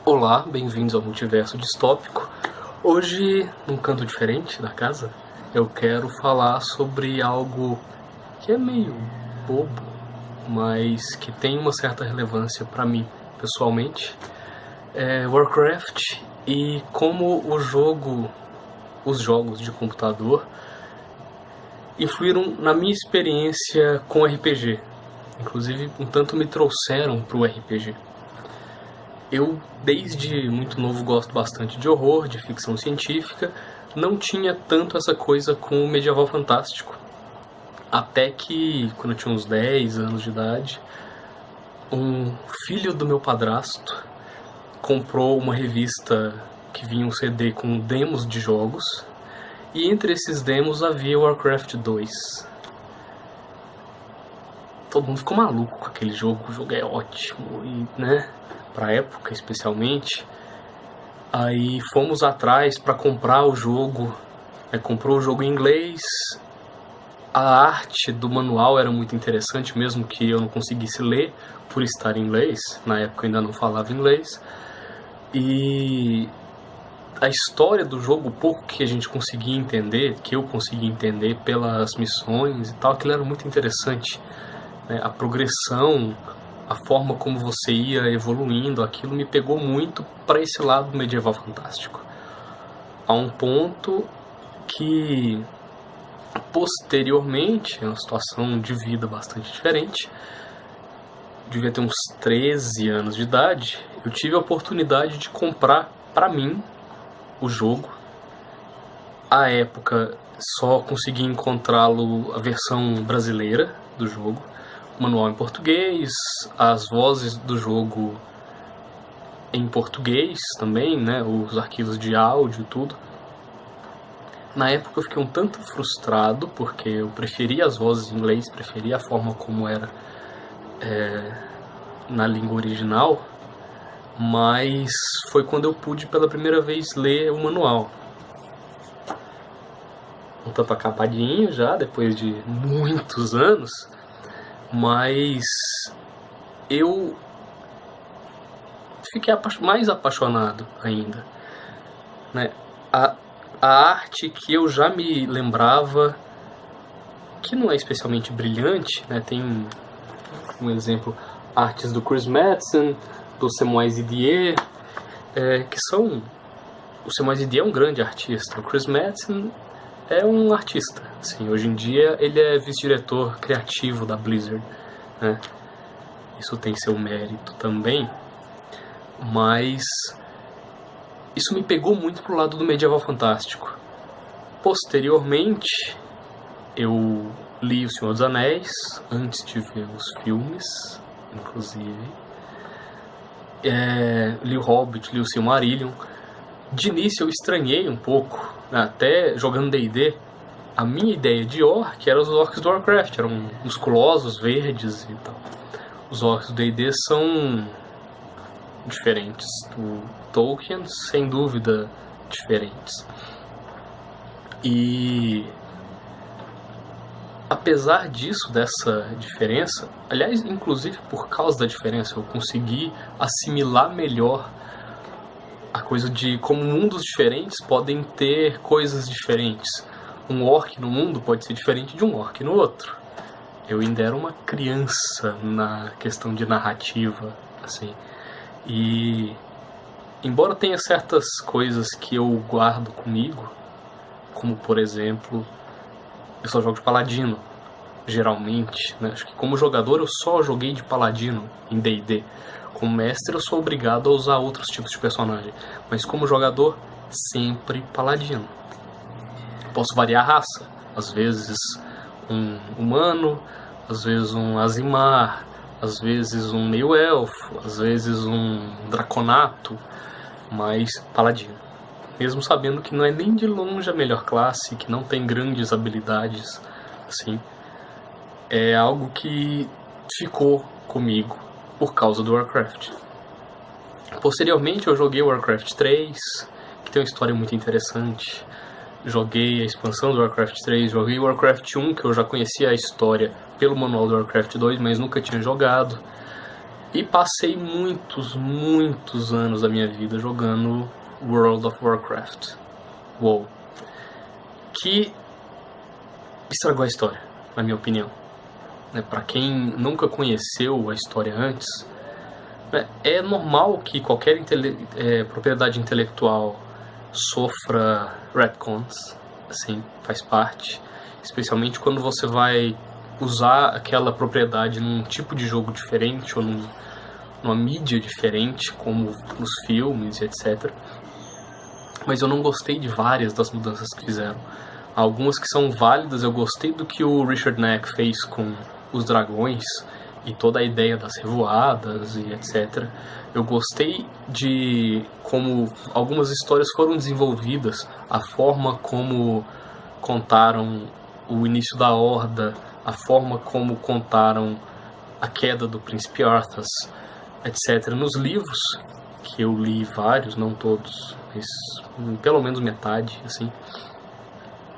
Olá, bem-vindos ao Multiverso Distópico. Hoje, num canto diferente da casa, eu quero falar sobre algo que é meio bobo, mas que tem uma certa relevância para mim, pessoalmente. É Warcraft e como os jogos de computador influíram na minha experiência com RPG. Inclusive, um tanto me trouxeram para o RPG. Eu, desde muito novo, gosto bastante de horror, de ficção científica. Não tinha tanto essa coisa com o medieval fantástico. Até que, quando eu tinha uns 10 anos de idade, um filho do meu padrasto comprou uma revista que vinha um CD com demos de jogos. E entre esses demos havia Warcraft 2. Todo mundo ficou maluco com aquele jogo. O jogo é ótimo, e, né? Pra época, especialmente. Aí fomos atrás para comprar o jogo. Comprou o jogo em inglês. A arte do manual era muito interessante, mesmo que eu não conseguisse ler por estar em inglês. Na época eu ainda não falava inglês. E a história do jogo, o pouco que a gente conseguia entender, que eu conseguia entender pelas missões e tal, aquilo era muito interessante. A progressão, a forma como você ia evoluindo, aquilo me pegou muito para esse lado medieval fantástico. A um ponto que, posteriormente, é uma situação de vida bastante diferente, devia ter uns 13 anos de idade, eu tive a oportunidade de comprar para mim o jogo. À época, só consegui encontrá-lo, a versão brasileira do jogo, manual em português, as vozes do jogo em português também, né, os arquivos de áudio e tudo. Na época eu fiquei um tanto frustrado, porque eu preferia as vozes em inglês, preferia a forma como era na língua original, mas foi quando eu pude pela primeira vez ler o manual. Um tanto acapadinho já, depois de muitos anos, mas eu fiquei mais apaixonado ainda, né? A arte que eu já me lembrava, que não é especialmente brilhante, né? Tem um exemplo, artes do Chris Metzen, do Samwise Didier, que são... O Samwise Didier é um grande artista, o Chris Metzen é um artista, assim, hoje em dia ele é vice-diretor criativo da Blizzard, né? Isso tem seu mérito também, mas isso me pegou muito pro lado do medieval fantástico. Posteriormente, eu li O Senhor dos Anéis, antes de ver os filmes, inclusive. Li o Hobbit, li o Silmarillion. De início eu estranhei um pouco, até jogando D&D, a minha ideia de orc era os orcs do Warcraft, eram musculosos, verdes e tal. Os orcs do D&D são diferentes do Tolkien, sem dúvida diferentes. E apesar disso, dessa diferença, aliás, inclusive por causa da diferença, eu consegui assimilar melhor a coisa de como mundos diferentes podem ter coisas diferentes. Um orc no mundo pode ser diferente de um orc no outro. Eu ainda era uma criança na questão de narrativa, assim. E embora tenha certas coisas que eu guardo comigo, como por exemplo, eu só jogo de paladino, geralmente, né? Acho que como jogador eu só joguei de paladino em D&D. Como mestre eu sou obrigado a usar outros tipos de personagem, mas como jogador, sempre paladino. Posso variar a raça, às vezes um humano, às vezes um Azimar, às vezes um meio-elfo, às vezes um draconato, mas paladino. Mesmo sabendo que não é nem de longe a melhor classe, que não tem grandes habilidades, assim, é algo que ficou comigo por causa do Warcraft. Posteriormente eu joguei Warcraft 3, que tem uma história muito interessante. Joguei a expansão do Warcraft 3, joguei Warcraft 1, que eu já conhecia a história pelo manual do Warcraft 2, mas nunca tinha jogado. E passei muitos anos da minha vida jogando World of Warcraft. WoW. Que estragou a história, na minha opinião. Para quem nunca conheceu a história antes, é normal que qualquer propriedade intelectual sofra retcons, assim, faz parte. Especialmente quando você vai usar aquela propriedade num tipo de jogo diferente ou numa mídia diferente, como nos filmes, etc. Mas eu não gostei de várias das mudanças que fizeram. Algumas que são válidas, eu gostei do que o Richard Nack fez com os dragões e toda a ideia das revoadas e etc. Eu gostei de como algumas histórias foram desenvolvidas, a forma como contaram o início da Horda, a forma como contaram a queda do Príncipe Arthas, etc. Nos livros, que eu li vários, não todos, mas pelo menos metade, assim,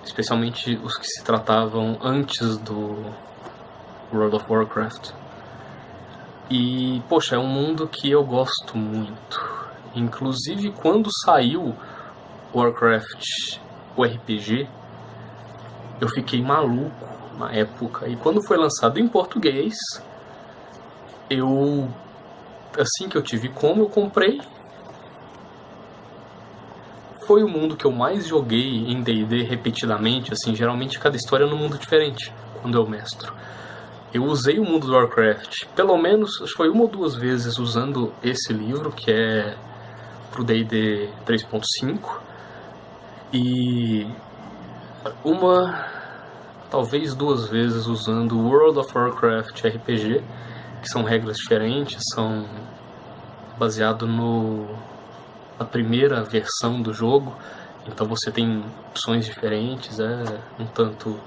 especialmente os que se tratavam antes do World of Warcraft. E, poxa, é um mundo que eu gosto muito. Inclusive, quando saiu Warcraft, o RPG, eu fiquei maluco na época. E quando foi lançado em português, assim que eu tive como, eu comprei. Foi o mundo que eu mais joguei em D&D repetidamente, assim, geralmente cada história é num mundo diferente, quando eu mestro. Eu usei o mundo do Warcraft, pelo menos, acho que foi uma ou duas vezes usando esse livro, que é pro D&D 3.5, e talvez duas vezes usando o World of Warcraft RPG, que são regras diferentes, são baseado na primeira versão do jogo, então você tem opções diferentes, é um tanto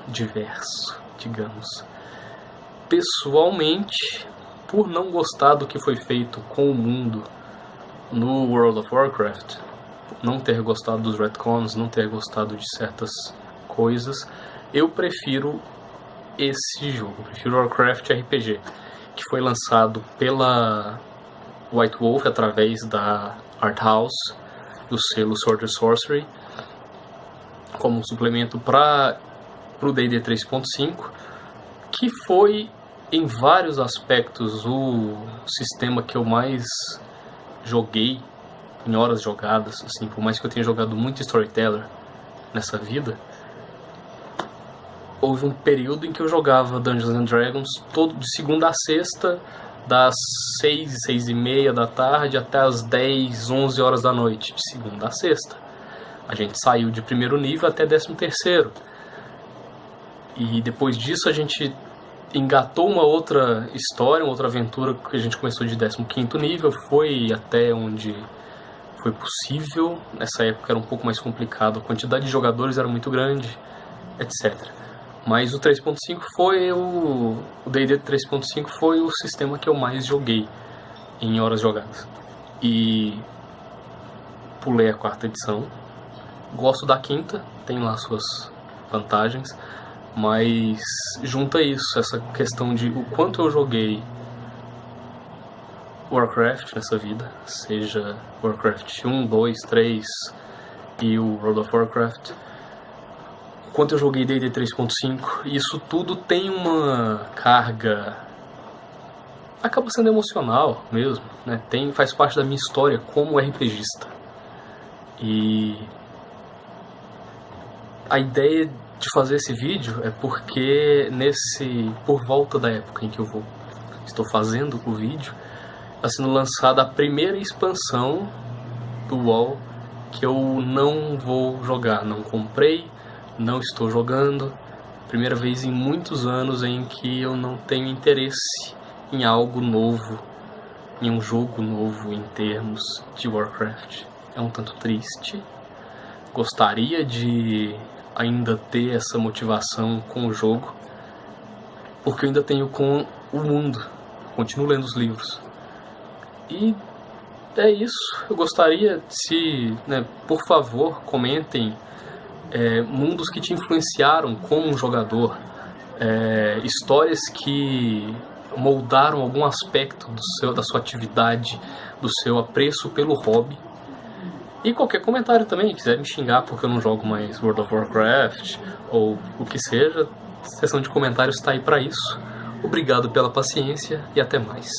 diverso, digamos. Pessoalmente, por não gostar do que foi feito com o mundo no World of Warcraft, não ter gostado dos retcons, não ter gostado de certas coisas, eu prefiro esse jogo, eu prefiro Warcraft RPG, que foi lançado pela White Wolf através da Art House, do selo Sword and Sorcery, como um suplemento para o D&D 3.5, que foi em vários aspectos o sistema que eu mais joguei em horas jogadas, assim, por mais que eu tenha jogado muito Storyteller nessa vida, houve um período em que eu jogava Dungeons and Dragons todo de segunda a sexta, das 6 e meia da tarde até as 10, 11 horas da noite, de segunda a sexta. A gente saiu de primeiro nível até 13º. E depois disso a gente engatou uma outra história, uma outra aventura que a gente começou de 15º nível, foi até onde foi possível. Nessa época era um pouco mais complicado, a quantidade de jogadores era muito grande, etc. Mas o 3.5 foi o D&D 3.5 foi o sistema que eu mais joguei em horas jogadas. E pulei a 4ª edição. Gosto da 5ª, tem lá suas vantagens, mas junta isso, essa questão de o quanto eu joguei Warcraft nessa vida, seja Warcraft 1, 2, 3 e o World of Warcraft, quanto eu joguei D&D 3.5, isso tudo tem uma carga, acaba sendo emocional mesmo, né? Faz parte da minha história como RPGista. E a ideia de fazer esse vídeo é porque por volta da época em que eu estou fazendo o vídeo, está sendo lançada a primeira expansão do WoW que eu não vou jogar, não comprei, não estou jogando. Primeira vez em muitos anos em que eu não tenho interesse em algo novo, em um jogo novo em termos de Warcraft. É um tanto triste. Gostaria de ainda ter essa motivação com o jogo, porque eu ainda tenho com o mundo, continuo lendo os livros. E é isso. Eu gostaria, por favor, comentem mundos que te influenciaram como um jogador, histórias que moldaram algum aspecto da sua atividade, do seu apreço pelo hobby. E qualquer comentário também, quiser me xingar porque eu não jogo mais World of Warcraft ou o que seja, a seção de comentários está aí para isso. Obrigado pela paciência e até mais.